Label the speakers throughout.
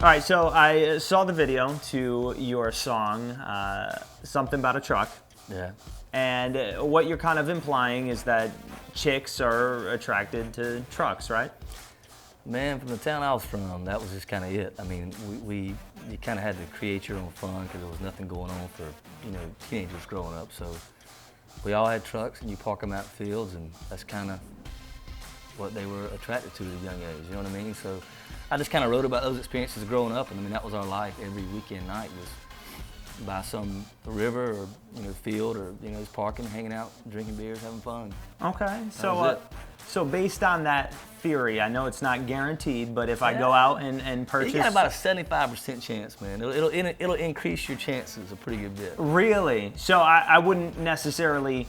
Speaker 1: All right, so I saw the video to your song, Somethin Bout A Truck.
Speaker 2: Yeah.
Speaker 1: And what you're kind of implying is that chicks are attracted to trucks, right?
Speaker 2: Man, from the town I was from, that was just kind of it. I mean, you kind of had to create your own fun because there was nothing going on for, teenagers growing up. So we all had trucks, and you park them out in fields, and that's kind of what they were attracted to at a young age, you know what I mean? So I just kind of wrote about those experiences growing up, and I mean, that was our life every weekend night was by some river or field or just parking, hanging out, drinking beers, having fun.
Speaker 1: Okay, so based on that theory, I know it's not guaranteed, but if I go out and purchase,
Speaker 2: you got about a 75% chance, man. It'll increase your chances a pretty good bit.
Speaker 1: Really? So I wouldn't necessarily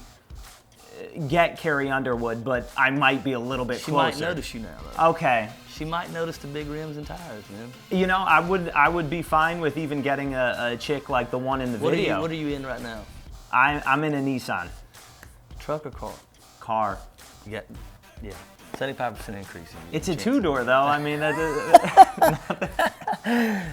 Speaker 1: get Carrie Underwood, but I might be a little bit closer.
Speaker 2: She might notice you now, though.
Speaker 1: Okay.
Speaker 2: She might notice the big rims and tires, man.
Speaker 1: You know, I would be fine with even getting a chick like the one in the video.
Speaker 2: What are you in right now?
Speaker 1: I'm in a Nissan.
Speaker 2: Truck or car?
Speaker 1: Car.
Speaker 2: Yeah, 75% increase.
Speaker 1: It's a two-door, though. I mean,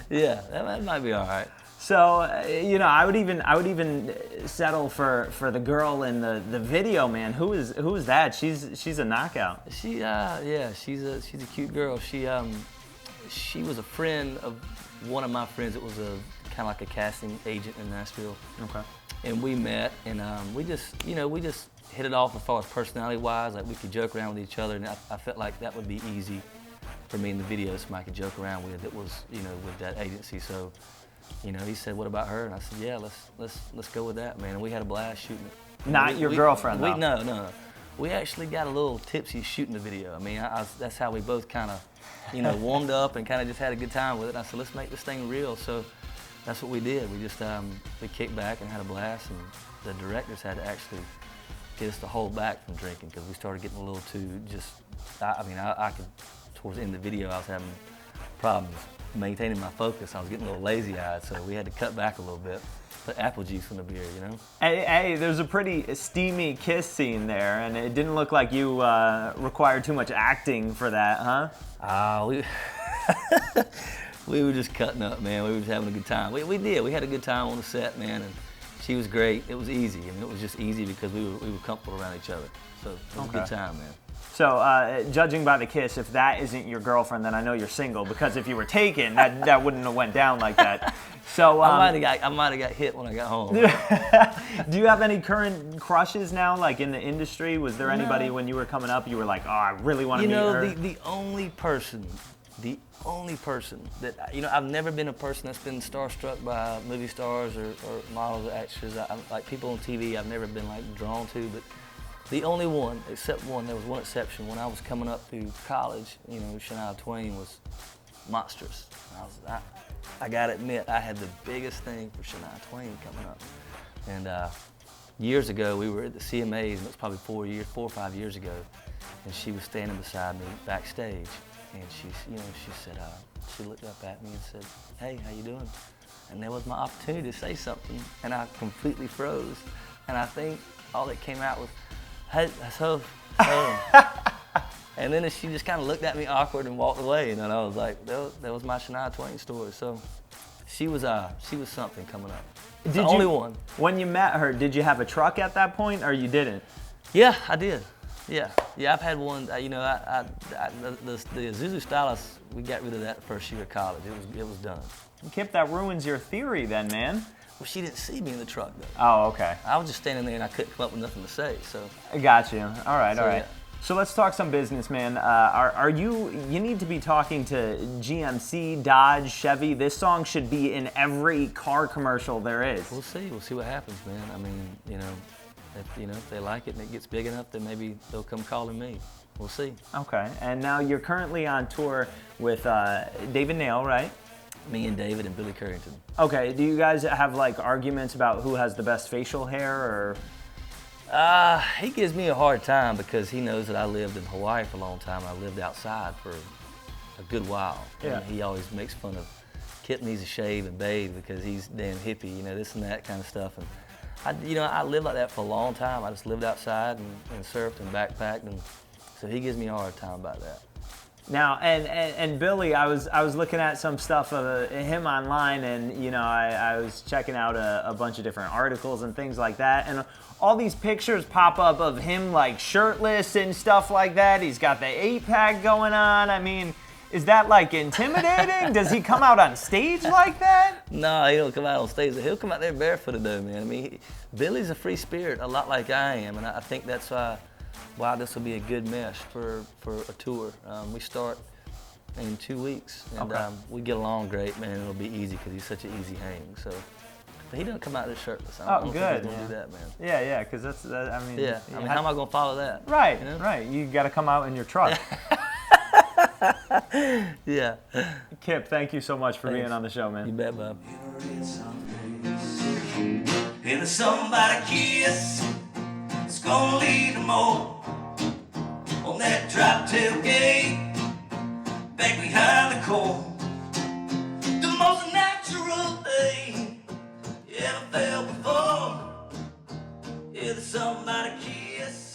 Speaker 2: yeah, that might be all right.
Speaker 1: So, I would even settle for the girl in the video, man. Who is that? She's a knockout.
Speaker 2: She's a cute girl. She was a friend of one of my friends. It was kind of like a casting agent in Nashville.
Speaker 1: Okay.
Speaker 2: And we met, and we just hit it off as far as personality-wise. Like we could joke around with each other, and I felt like that would be easy for me in the video, somebody I could joke around with. It was with that agency, so. He said, "What about her?" And I said, "Yeah, let's go with that, man." And we had a blast shooting it.
Speaker 1: Not your girlfriend, though.
Speaker 2: No. We actually got a little tipsy shooting the video. I mean, that's how we both kind of, warmed up and kind of just had a good time with it. And I said, "Let's make this thing real." So that's what we did. We just we kicked back and had a blast. And the directors had to actually get us to hold back from drinking because we started getting a little too I could towards the end of the video I was having problems maintaining my focus. I was getting a little lazy-eyed, so we had to cut back a little bit. Put apple juice in the beer,
Speaker 1: Hey, there's a pretty steamy kiss scene there, and it didn't look like you required too much acting for that, huh?
Speaker 2: We were just cutting up, man. We were just having a good time. We did. We had a good time on the set, man, and she was great. It was easy. I mean, it was just easy because we were comfortable around each other. So it was a good time, man.
Speaker 1: So, judging by the kiss, if that isn't your girlfriend, then I know you're single. Because if you were taken, that wouldn't have went down like that. So
Speaker 2: I might have got hit when I got home.
Speaker 1: Do you have any current crushes now, like in the industry? Was there anybody when you were coming up you were like, oh, I really want to meet her?
Speaker 2: The only person that I've never been a person that's been starstruck by movie stars or models or actors. Like people on TV, I've never been like drawn to, but. The only one, except one, there was one exception. When I was coming up through college, Shania Twain was monstrous. I gotta admit, I had the biggest thing for Shania Twain coming up. And years ago, we were at the CMAs, and it was probably 4 or 5 years ago, and she was standing beside me backstage, and she said, she looked up at me and said, "Hey, how you doing?" And there was my opportunity to say something, and I completely froze. And I think all that came out was, "Hey, so." And then she just kind of looked at me awkward and walked away, and then I was like, that was my Shania Twain story. So she was something coming up. The only one. When
Speaker 1: you met her, did you have a truck at that point, or you didn't?
Speaker 2: Yeah, I did. Yeah, I've had one. The Isuzu Stylus, we got rid of that the first year of college. It was done.
Speaker 1: Kip, that ruins your theory then, man.
Speaker 2: Well, she didn't see me in the truck, though.
Speaker 1: Oh, okay.
Speaker 2: I was just standing there, and I couldn't come up with nothing to say, so.
Speaker 1: I got you. All right.
Speaker 2: Yeah.
Speaker 1: So let's talk some business, man. You need to be talking to GMC, Dodge, Chevy. This song should be in every car commercial there is.
Speaker 2: We'll see. We'll see what happens, man. I mean, if they like it and it gets big enough, then maybe they'll come calling me. We'll see.
Speaker 1: Okay. And now you're currently on tour with David Nail, right?
Speaker 2: Me and David and Billy Currington.
Speaker 1: Okay, do you guys have like arguments about who has the best facial hair, or?
Speaker 2: He gives me a hard time because he knows that I lived in Hawaii for a long time. I lived outside for a good while.
Speaker 1: Yeah.
Speaker 2: And he always makes fun of Kip needs to shave and bathe because he's damn hippie, this and that kind of stuff. And I lived like that for a long time. I just lived outside and surfed and backpacked, and so he gives me a hard time about that.
Speaker 1: Now, and Billy, I was looking at some stuff of him online, and you know, I was checking out a bunch of different articles and things like that, and all these pictures pop up of him like shirtless and stuff like that. He's got the 8-pack going on. I mean, is that like intimidating? Does he come out on stage like that?
Speaker 2: No, he don't come out on stage. He'll come out there barefooted though, man. I mean, Billy's a free spirit, a lot like I am, and I think that's why this will be a good mesh for a tour. We start in 2 weeks, and
Speaker 1: okay.
Speaker 2: We get along great, man. It'll be easy because he's such an easy hang. So, but he doesn't come out there shirtless. I don't
Speaker 1: good.
Speaker 2: think he's gonna do that, man.
Speaker 1: Yeah, because I mean.
Speaker 2: Yeah, I mean, how am I gonna follow that?
Speaker 1: Right,
Speaker 2: You know?
Speaker 1: right. You got to come out in your truck.
Speaker 2: Yeah.
Speaker 1: Kip, thank you so much for
Speaker 2: Thanks.
Speaker 1: being on the show, man.
Speaker 2: You bet, bub.
Speaker 3: And somebody kiss, it's gonna lead them all on that drop tailgate back behind the core. The most natural thing you ever felt before. Yeah, there's somebody kiss.